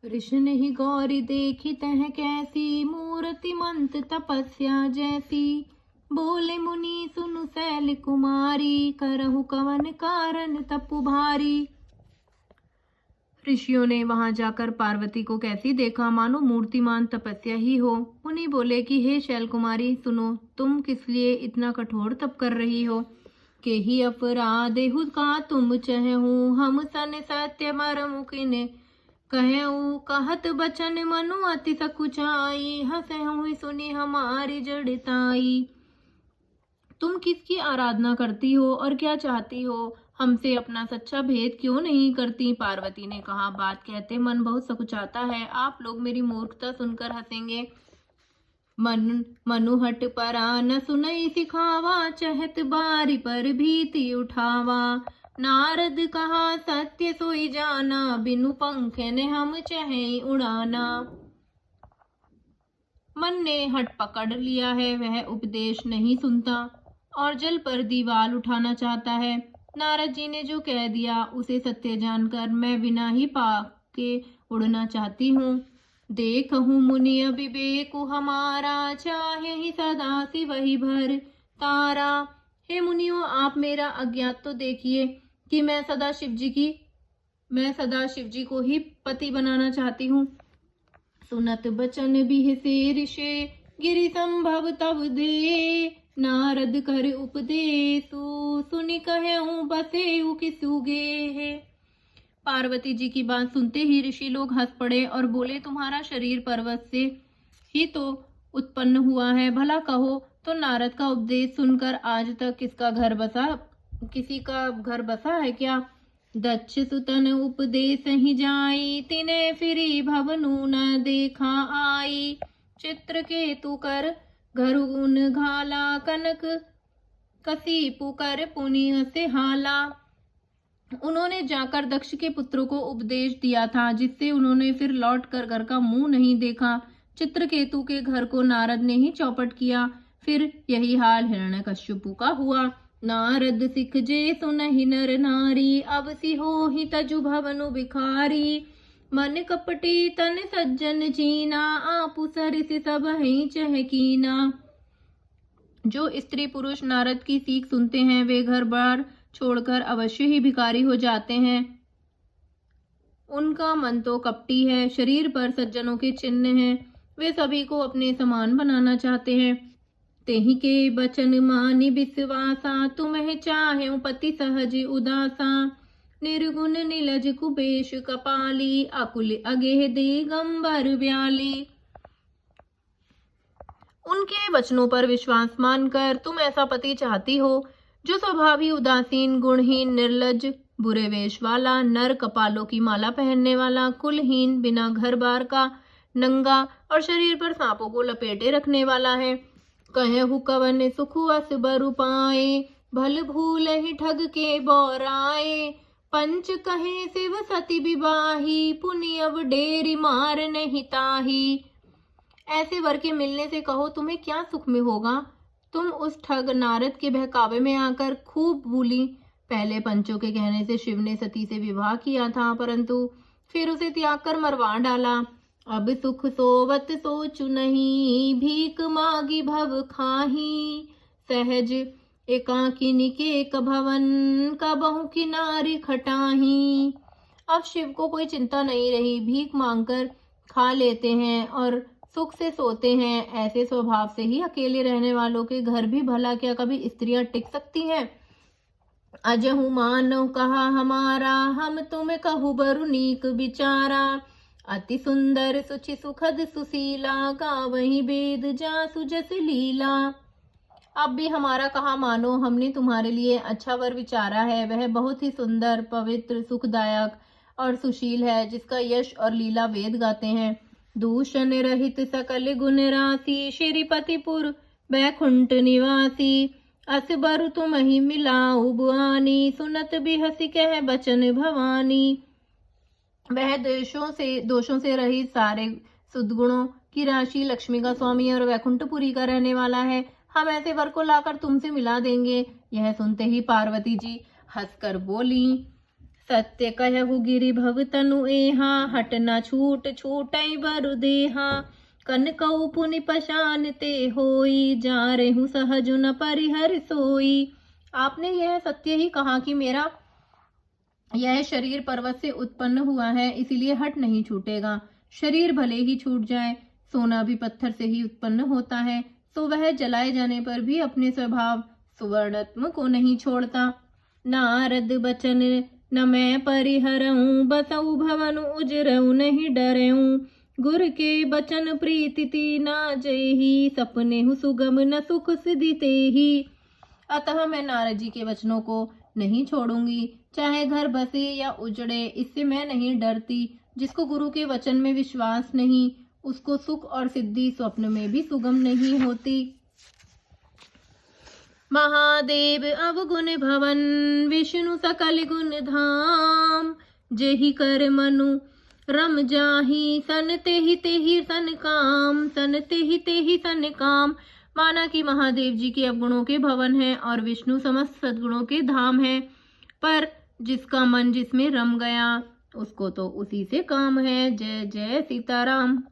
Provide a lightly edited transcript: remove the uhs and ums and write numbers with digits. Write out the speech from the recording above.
कृष्ण ही गौरी देखी तह कैसी, मूर्तिमंत तपस्या जैसी। बोले मुनि सुनु शैल कुमारी, करहु कवन कारण तपु भारी। ऋषियों ने वहां जाकर पार्वती को कैसी देखा, मानो मूर्तिमान तपस्या ही हो। मुनि बोले कि हे शैल कुमारी सुनो, तुम किस लिए इतना कठोर तप कर रही हो। के ही अपराध का तुम चहु, हम सन सत्य मरमु किने कहूँ। कहत बचन मनु अति सकुचाई, हंसहु सुनी हमारी जड़ताई। तुम किसकी आराधना करती हो और क्या चाहती हो, हमसे अपना सच्चा भेद क्यों नहीं करती। पार्वती ने कहा, बात कहते मन बहुत सकुचाता है, आप लोग मेरी मूर्खता सुनकर हंसेंगे। मनु हट परा न सुनई सिखावा, चहत बारी पर भीति उठावा। नारद कहा सत्य सोई जाना, बिनु पंख ने हम चहे उड़ाना। मन ने हट पकड़ लिया है, वह उपदेश नहीं सुनता और जल पर दीवाल उठाना चाहता है। नारद जी ने जो कह दिया उसे सत्य जानकर मैं बिना ही पाके उड़ना चाहती हूँ। देखहूँ मुनि अविवेकु हमारा, चाहे ही सदा सी वही भर तारा। हे मुनियों, आप मेरा अज्ञात तो देखिए कि मैं सदा शिव जी को ही पति बनाना चाहती हूँ। सुनत बचन बिह से ऋषे, गिरि संभव तब दे। नारद कर उपदेसु, सुनि कहूँ बसेउ किसुगे। पार्वती जी की बात सुनते ही ऋषि लोग हंस पड़े और बोले, तुम्हारा शरीर पर्वत से ही तो उत्पन्न हुआ है, भला कहो तो नारद का उपदेश सुनकर आज तक किसी का घर बसा है क्या। दक्ष सुतन उपदेश ही जाई, तिने फिरी भवनु न देखा आई। चित्र केतु कर घरुन घाला, कनक कसी पुकर पुनिय से हाला। उन्होंने जाकर दक्ष के पुत्रों को उपदेश दिया था, जिससे उन्होंने फिर लौट कर घर का मुंह नहीं देखा। चित्रकेतु के घर को नारद ने ही चौपट किया। फिर यही हाल हिरण्यकश्यपु का हुआ। नारद सिख जे सुनहि नर नारी, अब सी हो ही तजु भवनु भिखारी। मन कपटी तन सज्जन चीना, आपु सरिस सब ही चहकीना। जो स्त्री पुरुष नारद की सीख सुनते हैं वे घर बार छोड़कर अवश्य ही भिखारी हो जाते हैं। उनका मन तो कपटी है, शरीर पर सज्जनों के चिन्ह हैं, वे सभी को अपने समान बनाना चाहते हैं। तेहि के बचन मानि विश्वासा, तुम्हें चाहे पति सहज उदासा। निर्गुण नीलज कुबेश कपाली, अकुल अगेह दिगंबर व्याली। उनके वचनों पर विश्वास मानकर तुम ऐसा पति चाहती हो जो स्वभाव ही उदासीन, गुणहीन, निर्लज, बुरे वेश वाला, नर कपालों की माला पहनने वाला, कुलहीन, बिना घर बार का, नंगा और शरीर पर सांपों को लपेटे रखने वाला है। कहु कवन सुख अस बरु पाए, भल भूल ही ठग के बौराए। पंच कहे शिव सती विवाही, पुनि अब डेरी मार नहीं ताही। ऐसे वर के मिलने से कहो तुम्हें क्या सुख में होगा। तुम उस ठग नारद के बहकावे में आकर खूब भूली। पहले पंचों के कहने से शिव ने सती से विवाह किया था, परंतु फिर उसे त्याग कर मरवा डाला। अब सुख सोवत सोचु नहीं, भीख मागी भव खाही। सहज एकाकिनी के कभवन, कबहु किनारी खटाही। अब शिव को कोई चिंता नहीं रही, भीख मांगकर खा लेते हैं और सुख से सोते हैं। ऐसे स्वभाव से ही अकेले रहने वालों के घर भी भला क्या कभी स्त्रियां टिक सकती हैं। अजहु मानो कहा हमारा, हम तुम्हें कहु बरु नीक विचारा। अति सुंदर सुचि सुखद सुशीला, गावहि वेद जासु जस लीला। अब भी हमारा कहा मानो, हमने तुम्हारे लिए अच्छा वर विचारा है। वह बहुत ही सुंदर, पवित्र, सुखदायक और सुशील है, जिसका यश और लीला वेद गाते हैं। दूषण रहित सकल गुण राशि, श्रीपतिपुर बैकुंठ निवासी। अस बरु तुम ही मिलाऊ बुआनी, सुनत बिहसी कह बचन भवानी। वह दोषों से रहित सारे सद्गुणों की राशि, लक्ष्मी का स्वामी और वैकुंठपुरी का रहने वाला है। हम ऐसे वर को लाकर तुमसे मिला देंगे। यह सुनते ही पार्वती जी हंसकर बोली, सत्य कहु गिरि भव तनु एहा, हट न छूट छूटई बरु देहा। कनकऊ पुनि पशान ते होई, जा रेहु सहज न परिहर सोई। आपने यह सत्य ही कहा कि मेरा यह शरीर पर्वत से उत्पन्न हुआ है, इसीलिए हट नहीं छूटेगा। शरीर भले ही छूट जाए, सोना भी पत्थर से ही उत्पन्न होता है, तो वह जलाए जाने पर भी अपने स्वभाव सुवर्णत्म को नहीं छोड़ता। नारद बचन न मैं परिहरऊं, बसऊ भवन उजरऊ नहीं डरऊं। गुर के बचन प्रीति तीना जयहि, सपने हु सुगम न सुख सिद्धि तेहि। अतः मैं नारद जी के वचनों को नहीं छोड़ूंगी, चाहे घर बसे या उजड़े, इससे मैं नहीं डरती। जिसको गुरु के वचन में विश्वास नहीं, उसको सुख और सिद्धि स्वप्न में भी सुगम नहीं होती। महादेव अवगुण भवन, विष्णु सकल गुण धाम। जेहि कर मनु रम जाहि, सन तेहि सन काम, सन तेहि सन काम। माना कि महादेव जी के अवगुणों के भवन है और विष्णु समस्त सद्गुणों के धाम है, पर जिसका मन जिसमें रम गया उसको तो उसी से काम है। जय जय सीताराम।